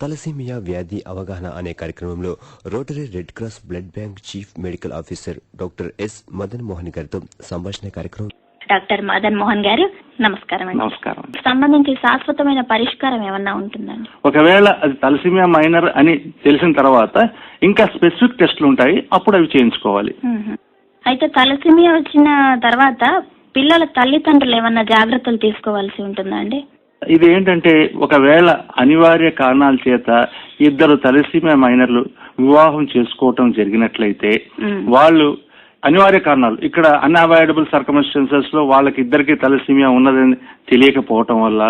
Thalassemia వ్యాధి అవగాహన అనే కార్యక్రమంలో rotary red cross blood bank chief medical officer doctor yes Madan Mohan గారితో సంభాషణ కార్యక్రమం. డాక్టర్ మదన్ మోహన్ గారు నమస్కారం అండి. నమస్కారం. సంబంధించి శాశ్వతమైన పరిష్కారం ఏమన్నా ఉంటుందండి? ఒకవేళ అది తలసేమియా మైనర్ అని తెలిసిన తర్వాత ఇంకా స్పెసిఫిక్ టెస్టులు ఉంటాయి, అప్పుడు అవి చేయించుకోవాలి. అయితే తలసేమియా వచ్చిన తర్వాత పిల్లల తల్లిదండ్రులు ఏమన్నా జాగ్రత్తలు తీసుకోవాల్సి ఉంటుందా అండి? ఇది ఏంటంటే ఒకవేళ అనివార్య కారణాల చేత ఇద్దరు తలసేమియా మైనర్లు వివాహం చేసుకోవటం జరిగినట్లయితే వాళ్ళు అనివార్య కారణాలు ఇక్కడ అన్అవాయిడబుల్ సర్కమ్స్టాన్సెస్ లో వాళ్ళకి ఇద్దరికి తలసేమియా ఉన్నదని తెలియకపోవటం వల్ల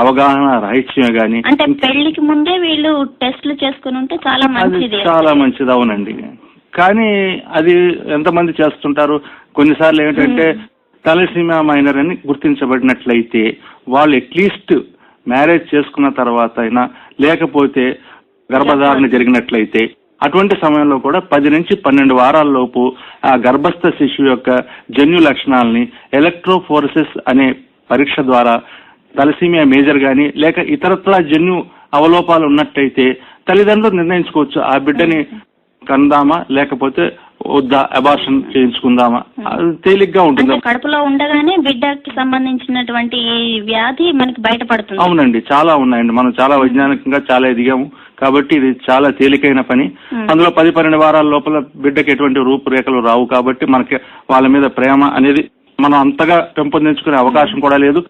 అవగాహన రాహిత్యమే గాని అంటే పెళ్లికి ముందే వీళ్ళు టెస్టులు చేసుకుని ఉంటే చాలా మంచిది. చాలా మంచిది, అవునండి. కానీ అది ఎంతమంది చేస్తుంటారు, కొన్నిసార్లు ఏంటంటే తలసేమియా మైనర్ అని గుర్తించబడినట్లయితే వాళ్ళు అట్లీస్ట్ మ్యారేజ్ చేసుకున్న తర్వాత అయినా లేకపోతే గర్భధారణ జరిగినట్లయితే అటువంటి సమయంలో కూడా 10 నుంచి 12 వారాల లోపు ఆ గర్భస్థ శిశువు యొక్క జన్యు లక్షణాలని ఎలక్ట్రోఫోరెసిస్ అనే పరీక్ష ద్వారా తలసేమియా మేజర్ గాని లేక ఇతరత్రా జన్యు అవలోపాలు ఉన్నట్టయితే తల్లిదండ్రులు నిర్ణయించుకోవచ్చు ఆ బిడ్డని కందామా లేకపోతే వద్దా, అబార్షన్ చేయించుకుందామా. తేలిగ్గా ఉంటుంది. కడుపులో ఉండగానే బిడ్డకి సంబంధించినటువంటి వ్యాధి మనకి బయటపడుతుంది. అవునండి, చాలా ఉన్నాయండి. మనం చాలా వైజ్ఞానికంగా చాలా ఎదిగాము కాబట్టి ఇది చాలా తేలికైన పని. అందులో 10-12 వారాల లోపల బిడ్డకి ఎటువంటి రూపురేఖలు రావు కాబట్టి మనకి వాళ్ళ మీద ప్రేమ అనేది మనం అంతగా పెంపొందించుకునే అవకాశం కూడా లేదు.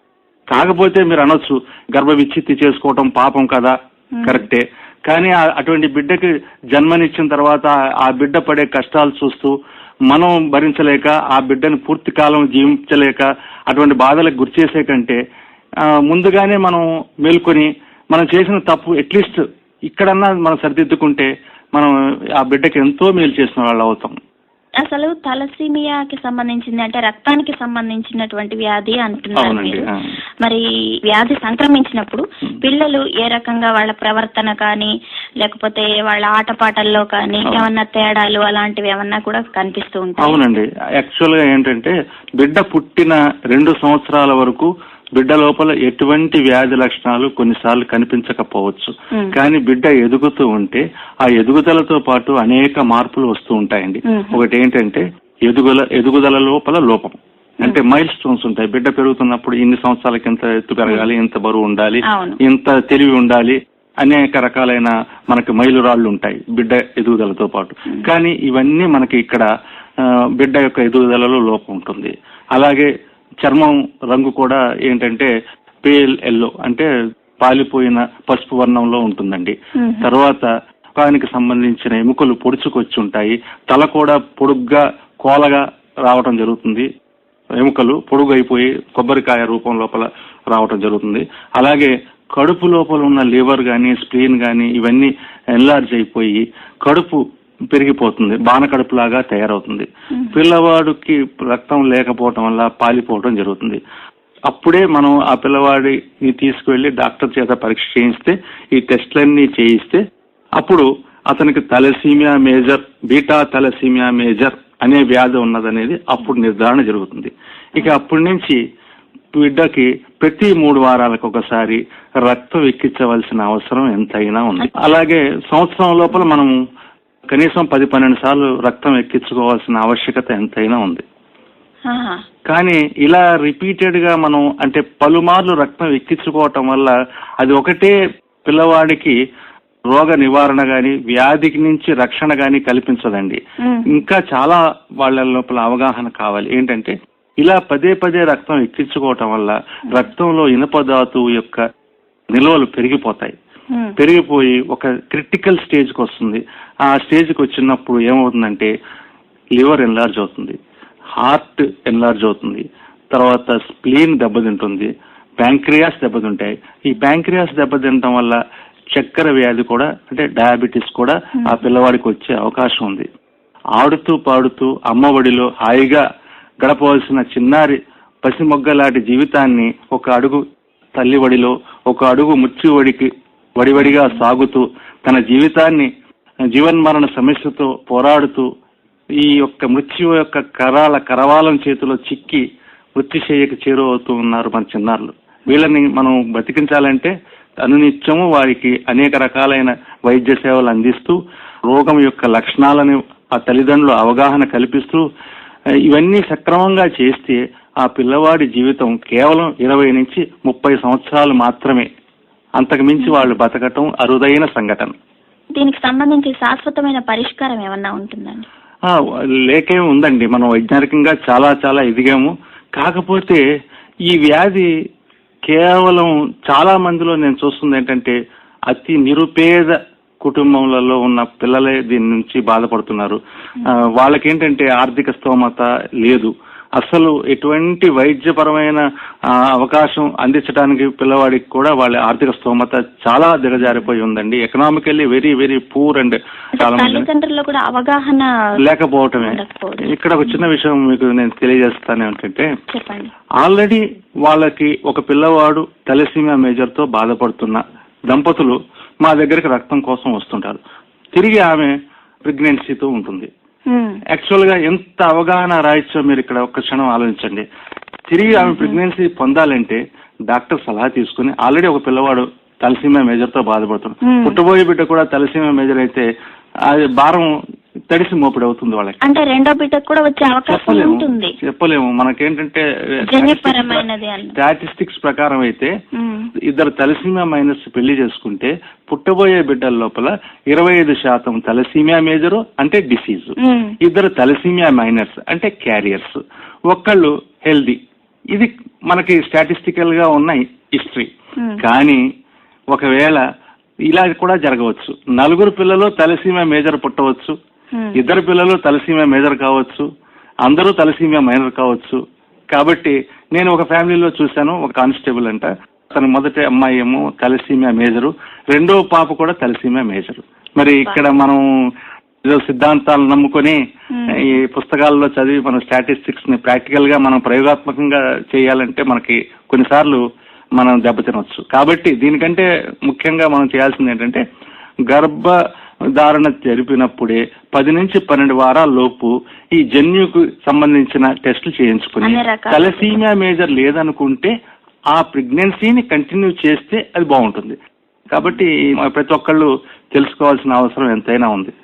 కాకపోతే మీరు అనొచ్చు గర్భ విచ్ఛిత్తి చేసుకోవటం పాపం కదా, కరెక్టే. కానీ అటువంటి బిడ్డకి జన్మనిచ్చిన తర్వాత ఆ బిడ్డ పడే కష్టాలు చూస్తూ మనం భరించలేక ఆ బిడ్డని పూర్తి కాలం జీవించలేక అటువంటి బాధలకు గురి చేసే కంటే ముందుగానే మనం మేల్కొని మనం చేసిన తప్పు అట్లీస్ట్ ఇక్కడన్నా మనం సరిదిద్దుకుంటే మనం ఆ బిడ్డకి ఎంతో మేలు చేసిన వాళ్ళు అవుతాం. అసలు తలసేమియాకి సంబంధించింది అంటే రక్తానికి సంబంధించినటువంటి వ్యాధి అంటున్నారు మీరు. మరి వ్యాధి సంక్రమించినప్పుడు పిల్లలు ఏ రకంగా వాళ్ళ ప్రవర్తన కానీ లేకపోతే వాళ్ళ ఆటపాటల్లో కానీ ఏమన్నా తేడాలు అలాంటివి ఏమన్నా కూడా కనిపిస్తూ ఉంటాయి? అవునండి, యాక్చువల్ గా ఏంటంటే బిడ్డ పుట్టిన 2 సంవత్సరాల వరకు బిడ్డ లోపల ఎటువంటి వ్యాధి లక్షణాలు కొన్నిసార్లు కనిపించకపోవచ్చు. కానీ బిడ్డ ఎదుగుతూ ఉంటే ఆ ఎదుగుదలతో పాటు అనేక మార్పులు వస్తూ ఉంటాయండి. ఒకటి ఏంటంటే ఎదుగుదల లోపల లోపం అంటే మైల్ స్టోన్స్ ఉంటాయి. బిడ్డ పెరుగుతున్నప్పుడు ఇన్ని సంవత్సరాలకి ఇంత ఎత్తు పెరగాలి, ఇంత బరువు ఉండాలి, ఇంత తెలివి ఉండాలి, అనేక రకాలైన మనకి మైలురాళ్లు ఉంటాయి బిడ్డ ఎదుగుదలతో పాటు. కానీ ఇవన్నీ మనకి ఇక్కడ బిడ్డ యొక్క ఎదుగుదలలో లోపం ఉంటుంది. అలాగే చర్మం రంగు కూడా ఏంటంటే పేల్ ఎల్లో అంటే పాలిపోయిన పసుపు వర్ణంలో ఉంటుందండి. తర్వాత ముఖానికి సంబంధించిన ఎముకలు పొడుచుకొచ్చి ఉంటాయి. తల కూడా పొడుగ్గా కోలగా రావటం జరుగుతుంది. ఎముకలు పొడుగు అయిపోయి కొబ్బరికాయ రూపం లోపల రావటం జరుగుతుంది. అలాగే కడుపు లోపల ఉన్న లివర్ గాని స్ప్లీన్ గాని ఇవన్నీ ఎన్లార్జ్ అయిపోయి కడుపు పెరిగిపోతుంది, బాణకడుపు లాగా తయారవుతుంది. పిల్లవాడికి రక్తం లేకపోవటం వల్ల పాలిపోవటం జరుగుతుంది. అప్పుడే మనం ఆ పిల్లవాడిని తీసుకువెళ్లి డాక్టర్ చేత పరీక్ష చేయిస్తే ఈ టెస్ట్లన్నీ చేయిస్తే అప్పుడు అతనికి thalassaemia major, beta thalassaemia major అనే వ్యాధి ఉన్నదనేది అప్పుడు నిర్ధారణ జరుగుతుంది. ఇక అప్పటి నుంచి బిడ్డకి ప్రతి 3 వారాలకు ఒకసారి రక్తం ఎక్కించవలసిన అవసరం ఎంతైనా ఉంది. అలాగే సంవత్సరం లోపల మనం కనీసం 10-12 సార్లు రక్తం ఎక్కించుకోవాల్సిన ఆవశ్యకత ఎంతైనా ఉంది. కానీ ఇలా రిపీటెడ్ గా మనం అంటే పలుమార్లు రక్తం ఎక్కించుకోవటం వల్ల అది ఒకటే పిల్లవాడికి రోగ నివారణ గాని వ్యాధికి నుంచి రక్షణ గాని కల్పించదండి. ఇంకా చాలా వాళ్ళ లోపల అవగాహన కావాలి. ఏంటంటే ఇలా పదే రక్తం ఎక్కించుకోవటం వల్ల రక్తంలో ఇనుప ధాతువు యొక్క నిల్వలు పెరిగిపోతాయి. పెరిగిపోయి ఒక క్రిటికల్ స్టేజ్ కి వస్తుంది. ఆ స్టేజ్ కి వచ్చినప్పుడు ఏమవుతుందంటే లివర్ ఎన్లార్జ్ అవుతుంది, హార్ట్ ఎన్లార్జ్ అవుతుంది, తర్వాత స్ప్లీన్ దెబ్బతింటుంది, ప్యాంక్రియాస్ దెబ్బతింటాయి. ఈ ప్యాంక్రియాస్ దెబ్బతింటం వల్ల చక్కెర వ్యాధి కూడా అంటే డయాబెటీస్ కూడా ఆ పిల్లవాడికి వచ్చే అవకాశం ఉంది. ఆడుతూ పాడుతూ అమ్మఒడిలో హాయిగా గడపవలసిన చిన్నారి పసిమొగ్గలాంటి జీవితాన్ని ఒక అడుగు తల్లివడిలో ఒక అడుగు ముచ్చివడికి వడివడిగా సాగుతూ తన జీవితాన్ని జీవన్మరణ సమస్యతో పోరాడుతూ ఈ యొక్క మృత్యు యొక్క కరవాలం చేతిలో చిక్కి మృత్యుశయ్యకి చేరువవుతూ ఉన్నారు మన చిన్నారులు. వీళ్ళని మనం బతికించాలంటే అనునిత్యము వారికి అనేక రకాలైన వైద్య సేవలు అందిస్తూ రోగం యొక్క లక్షణాలను ఆ తల్లిదండ్రులు అవగాహన కల్పిస్తూ ఇవన్నీ సక్రమంగా చేస్తే ఆ పిల్లవాడి జీవితం కేవలం 20 నుంచి 30 సంవత్సరాలు మాత్రమే. అంతకు మించి వాళ్ళు బతకటం అరుదైన సంఘటన. దీనికి సంబంధించి శాశ్వతమైన పరిష్కారం ఏమన్నా ఉంటుందండి? లేకే ఉందండి. మనం వైజ్ఞానికంగా చాలా చాలా ఎదిగాము. కాకపోతే ఈ వ్యాధి కేవలం చాలా మందిలో నేను చూస్తుంది ఏంటంటే అతి నిరుపేద కుటుంబంలో ఉన్న పిల్లలే దీని నుంచి బాధపడుతున్నారు. వాళ్ళకేంటంటే ఆర్థిక స్తోమత లేదు, అసలు ఎటువంటి వైద్యపరమైన అవకాశం అందించడానికి పిల్లవాడికి కూడా వాళ్ళ ఆర్థిక స్తోమత చాలా దిగజారిపోయి ఉందండి. Economically very very poor and చాలా తల్లిదండ్రుల్లో కూడా అవగాహన లేకపోవటమే. ఇక్కడ ఒక చిన్న విషయం మీకు నేను తెలియజేస్తాను ఏంటంటే, ఆల్రెడీ వాళ్ళకి ఒక పిల్లవాడు థాలసీమియా మేజర్ తో బాధపడుతున్న దంపతులు మా దగ్గరికి రక్తం కోసం వస్తుంటారు. తిరిగి ఆమె ప్రెగ్నెన్సీతో ఉంటుంది. యాక్చువల్ గా ఎంత అవగాహన రాయొచ్చో మీరు ఇక్కడ ఒక్క క్షణం ఆలోచించండి. తిరిగి ఆమె ప్రెగ్నెన్సీ పొందాలంటే డాక్టర్ సలహా తీసుకుని ఆల్రెడీ ఒక పిల్లవాడు థాలసీమియా మేజర్ తో బాధపడుతున్నాడు, పుట్టబోయే బిడ్డ కూడా థాలసీమియా మేజర్ అయితే అది భారం తడిసి మోపిడి అవుతుంది వాళ్ళకి. అంటే రెండో బిడ్డకు కూడా వచ్చే అవకాశం ఉంటుంది. చెప్పలేము. మనకేంటంటే స్టాటిస్టిక్స్ ప్రకారం అయితే 2 థాలసీమియా మైనర్స్ పెళ్లి చేసుకుంటే పుట్టబోయే బిడ్డల లోపల 25% థాలసీమియా మేజరు అంటే డిసీజ్, 2 థాలసీమియా మైనర్స్ అంటే క్యారియర్స్, ఒక్కళ్ళు హెల్దీ. ఇది మనకి స్టాటిస్టికల్ గా ఉన్న హిస్టరీ. కానీ ఒకవేళ ఇలా కూడా జరగవచ్చు. 4 పిల్లలు థాలసీమియా మేజర్ పుట్టవచ్చు, 2 పిల్లలు థాలసీమియా మేజర్ కావచ్చు, అందరూ థాలసీమియా మైనర్ కావచ్చు. కాబట్టి నేను ఒక ఫ్యామిలీలో చూశాను, ఒక కానిస్టేబుల్ అంట, తన మొదటి అమ్మాయి ఏమో థాలసీమియా మేజరు, రెండో పాప కూడా థాలసీమియా మేజరు. మరి ఇక్కడ మనం ఏదో సిద్ధాంతాలు నమ్ముకొని ఈ పుస్తకాల్లో చదివి మన స్టాటిస్టిక్స్ ని ప్రాక్టికల్ గా మనం ప్రయోగాత్మకంగా చేయాలంటే మనకి కొన్నిసార్లు మనం దెబ్బతినవచ్చు. కాబట్టి దీనికంటే ముఖ్యంగా మనం చేయాల్సింది ఏంటంటే గర్భధారణ జరిపినప్పుడే 10 నుంచి 12 వారాల లోపు ఈ జన్యుకు సంబంధించిన టెస్టులు చేయించుకుని థాలసీమియా మేజర్ లేదనుకుంటే ఆ ప్రెగ్నెన్సీని కంటిన్యూ చేస్తే అది బాగుంటుంది. కాబట్టి ప్రతి ఒక్కళ్ళు తెలుసుకోవాల్సిన అవసరం ఎంతైనా ఉంది.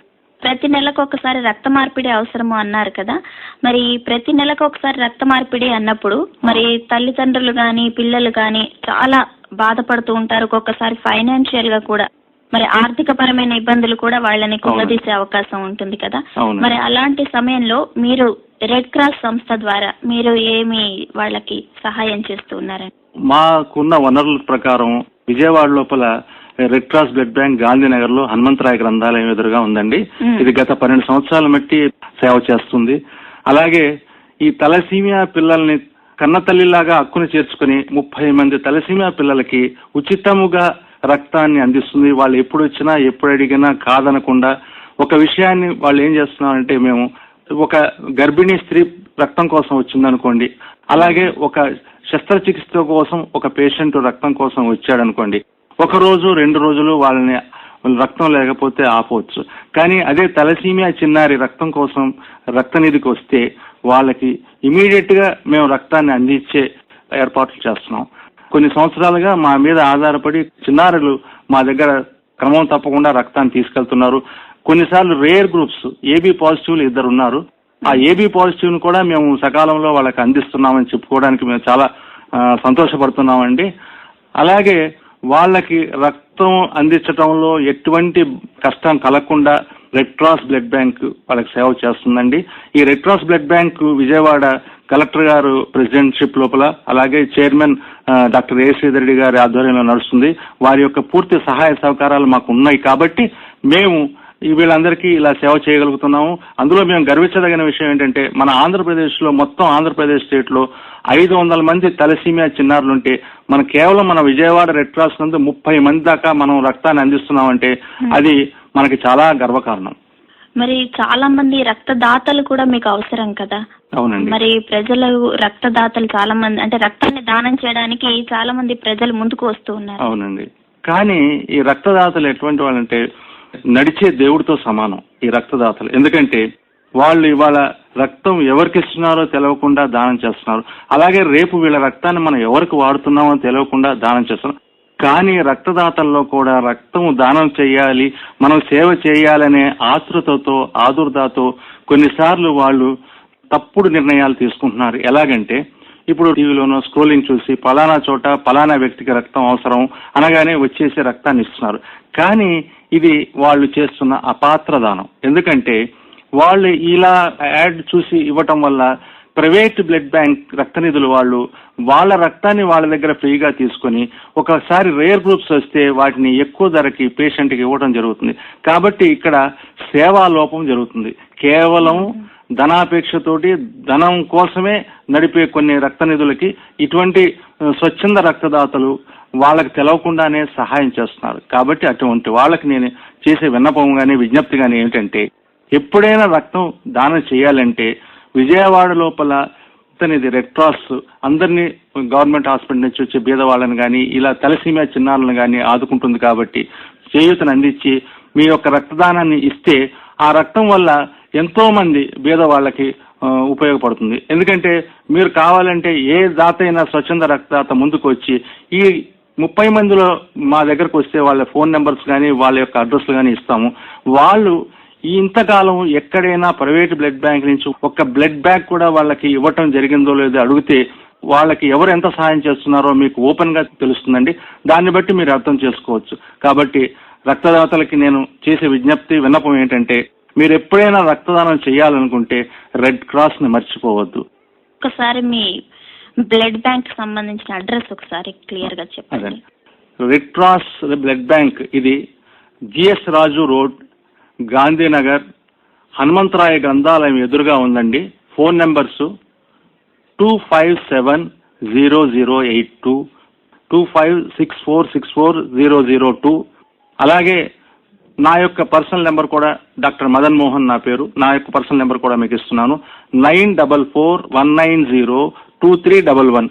ప్రతి నెలకు ఒకసారి రక్త మార్పిడి అవసరము అన్నారు కదా, మరి ప్రతి నెలకు ఒకసారి రక్త మార్పిడి అన్నప్పుడు మరి తల్లిదండ్రులు గాని పిల్లలు గాని చాలా బాధపడుతూ ఉంటారు. ఒక్కొక్కసారి ఫైనాన్షియల్ గా కూడా మరి ఆర్థిక పరమైన ఇబ్బందులు కూడా వాళ్ళని కుంగదీసే అవకాశం ఉంటుంది కదా. మరి అలాంటి సమయంలో మీరు రెడ్ క్రాస్ సంస్థ ద్వారా మీరు ఏమి వాళ్ళకి సహాయం చేస్తూ ఉన్నారండి? మాకున్న వనరుల ప్రకారం విజయవాడ లోపల red cross blood bank Gandhinagar లో హనుమంతరాయ గ్రంథాలయం ఎదురుగా ఉందండి. ఇది గత 12 సంవత్సరాల మట్టి సేవ చేస్తుంది. అలాగే ఈ థాలసీమియా పిల్లల్ని కన్న తల్లిలాగా హక్కును చేర్చుకుని 30 మంది థాలసీమియా పిల్లలకి ఉచితముగా రక్తాన్ని అందిస్తుంది. వాళ్ళు ఎప్పుడు వచ్చినా ఎప్పుడు అడిగినా కాదనకుండా. ఒక విషయాన్ని వాళ్ళు ఏం చేస్తున్నారంటే, మేము ఒక గర్భిణీ స్త్రీ రక్తం కోసం వచ్చిందనుకోండి, అలాగే ఒక శస్త్రచికిత్స కోసం ఒక పేషెంట్ రక్తం కోసం వచ్చాడనుకోండి, 1 రోజు 2 రోజులు వాళ్ళని రక్తం లేకపోతే ఆపవచ్చు. కానీ అదే థాలసీమియా చిన్నారి రక్తం కోసం రక్తనిధికి వస్తే వాళ్ళకి ఇమీడియట్ గా మేము రక్తాన్ని అందించే ఏర్పాట్లు చేస్తున్నాం. కొన్ని సంవత్సరాలుగా మా మీద ఆధారపడి చిన్నారులు మా దగ్గర క్రమం తప్పకుండా రక్తాన్ని తీసుకెళ్తున్నారు. కొన్నిసార్లు రేర్ గ్రూప్స్ ఏబీ పాజిటివ్లు 2 ఉన్నారు. ఆ ఏబీ పాజిటివ్ ను కూడా మేము సకాలంలో వాళ్ళకి అందిస్తున్నామని చెప్పుకోవడానికి మేము చాలా సంతోషపడుతున్నామండి. అలాగే వాళ్ళకి రక్తం అందించడంలో ఎటువంటి కష్టం కలగకుండా రెడ్ క్రాస్ బ్లడ్ బ్యాంక్ వాళ్ళకి సేవ చేస్తుందండి. ఈ red cross blood bank Vijayawada collector గారు ప్రెసిడెంట్షిప్ లోపల, అలాగే చైర్మన్ డాక్టర్ ఏ శ్రీధర్ రెడ్డి గారి ఆధ్వర్యంలో నడుస్తుంది. వారి యొక్క పూర్తి సహాయ సహకారాలు మాకు ఉన్నాయి కాబట్టి మేము వీళ్ళందరికీ ఇలా సేవ చేయగలుగుతున్నాము. అందులో మేము గర్వించదగిన విషయం ఏంటంటే, మన ఆంధ్రప్రదేశ్ లో మొత్తం ఆంధ్రప్రదేశ్ స్టేట్ లో 500 మంది థాలసీమియా చిన్నారులుంటే మన కేవలం మన విజయవాడ రెడ్ క్రాస్ నందు 30 మంది దాకా మనం రక్తాన్ని అందిస్తున్నామంటే అది మనకి చాలా గర్వకారణం. మరి చాలా మంది రక్తదాతలు కూడా మీకు అవసరం కదా. అవునండి. మరి ప్రజలు రక్తదాతలు చాలా మంది, అంటే రక్తాన్ని దానం చేయడానికి చాలా మంది ప్రజలు ముందుకు వస్తూ ఉన్నారు. అవునండి. కానీ ఈ రక్తదాతలు ఎటువంటి వాళ్ళంటే నడిచే దేవుడితో సమానం ఈ రక్తదాతలు. ఎందుకంటే వాళ్ళు ఇవాళ రక్తం ఎవరికి ఇస్తున్నారో తెలియకుండా దానం చేస్తున్నారు. అలాగే రేపు వీళ్ళ రక్తాన్ని మనం ఎవరికి వాడుతున్నామో తెలియకుండా దానం చేస్తున్నాం. కానీ రక్తదాతల్లో కూడా రక్తం దానం చేయాలి, మనం సేవ చేయాలనే ఆతృతతో ఆదుర్దాతో కొన్నిసార్లు వాళ్ళు తప్పుడు నిర్ణయాలు తీసుకుంటున్నారు. ఎలాగంటే ఇప్పుడు టీవీలోనో స్క్రోలింగ్ చూసి పలానా చోట పలానా వ్యక్తికి రక్తం అవసరం అనగానే వచ్చేసి రక్తాన్ని ఇస్తున్నారు. కానీ ఇది వాళ్ళు చేస్తున్న అపాత్ర దానం. ఎందుకంటే వాళ్ళు ఇలా యాడ్ చూసి ఇవ్వటం వల్ల ప్రైవేట్ బ్లడ్ బ్యాంక్ రక్త నిధులు వాళ్ళు వాళ్ళ రక్తాన్ని వాళ్ళ దగ్గర ఫ్రీగా తీసుకొని ఒకసారి రేర్ గ్రూప్స్ వస్తే వాటిని ఎక్కువ ధరకి పేషెంట్కి ఇవ్వడం జరుగుతుంది. కాబట్టి ఇక్కడ సేవా లోపం జరుగుతుంది. కేవలం ధనాపేక్షతోటి ధనం కోసమే నడిపే కొన్ని రక్త నిధులకి ఇటువంటి స్వచ్ఛంద రక్తదాతలు వాళ్ళకి తెలవకుండానే సహాయం చేస్తున్నారు. కాబట్టి అటువంటి వాళ్ళకి నేను చేసే విన్నపం గానీ విజ్ఞప్తి గానీ ఏమిటంటే, ఎప్పుడైనా రక్తం దానం చేయాలంటే విజయవాడ లోపల ఇది రెడ్ క్రాస్ అందరినీ గవర్నమెంట్ హాస్పిటల్ నుంచి వచ్చే బీదవాళ్ళని కానీ ఇలా తలసీమియా చిన్నారులను కానీ ఆదుకుంటుంది. కాబట్టి చేయూతను అందించి మీ యొక్క రక్తదానాన్ని ఇస్తే ఆ రక్తం వల్ల ఎంతో మంది బీదవాళ్ళకి ఉపయోగపడుతుంది. ఎందుకంటే మీరు కావాలంటే ఏ దాత అయినా స్వచ్ఛంద రక్తదాత ముందుకు వచ్చి ఈ 30 మందిలో మా దగ్గరకు వస్తే వాళ్ళ ఫోన్ నెంబర్స్ కానీ వాళ్ళ యొక్క అడ్రస్లు కానీ ఇస్తాము. వాళ్ళు ఇంతకాలం ఎక్కడైనా ప్రైవేట్ బ్లడ్ బ్యాంక్ నుంచి ఒక్క బ్లడ్ బ్యాగ్ కూడా వాళ్ళకి ఇవ్వటం జరిగిందో లేదో అడిగితే వాళ్ళకి ఎవరు ఎంత సహాయం చేస్తున్నారో మీకు ఓపెన్ గా తెలుస్తుందండి. దాన్ని బట్టి మీరు అర్థం చేసుకోవచ్చు. కాబట్టి రక్తదాతలకి నేను చేసే విజ్ఞప్తి విన్నపం ఏంటంటే, మీరు ఎప్పుడైనా రక్తదానం చేయాలనుకుంటే రెడ్ క్రాస్ ని మర్చిపోవద్దు. ఒకసారి మీ బ్లడ్ బ్యాంక్ సంబంధించిన అడ్రస్ ఒకసారి క్లియర్ గా చెప్పండి. రెడ్ క్రాస్ బ్లడ్ బ్యాంక్ ఇది జిఎస్ రాజు రోడ్, గాంధీనగర్, హనుమంతరాయ గ్రంథాలయం ఎదురుగా ఉందండి. Phone numbers 25700822, 2564640002. అలాగే నా యొక్క పర్సనల్ నెంబర్ కూడా డాక్టర్ మదన్ మోహన్ నా పేరు. నా యొక్క పర్సనల్ నెంబర్ కూడా మీకు ఇస్తున్నాను. 9441902311.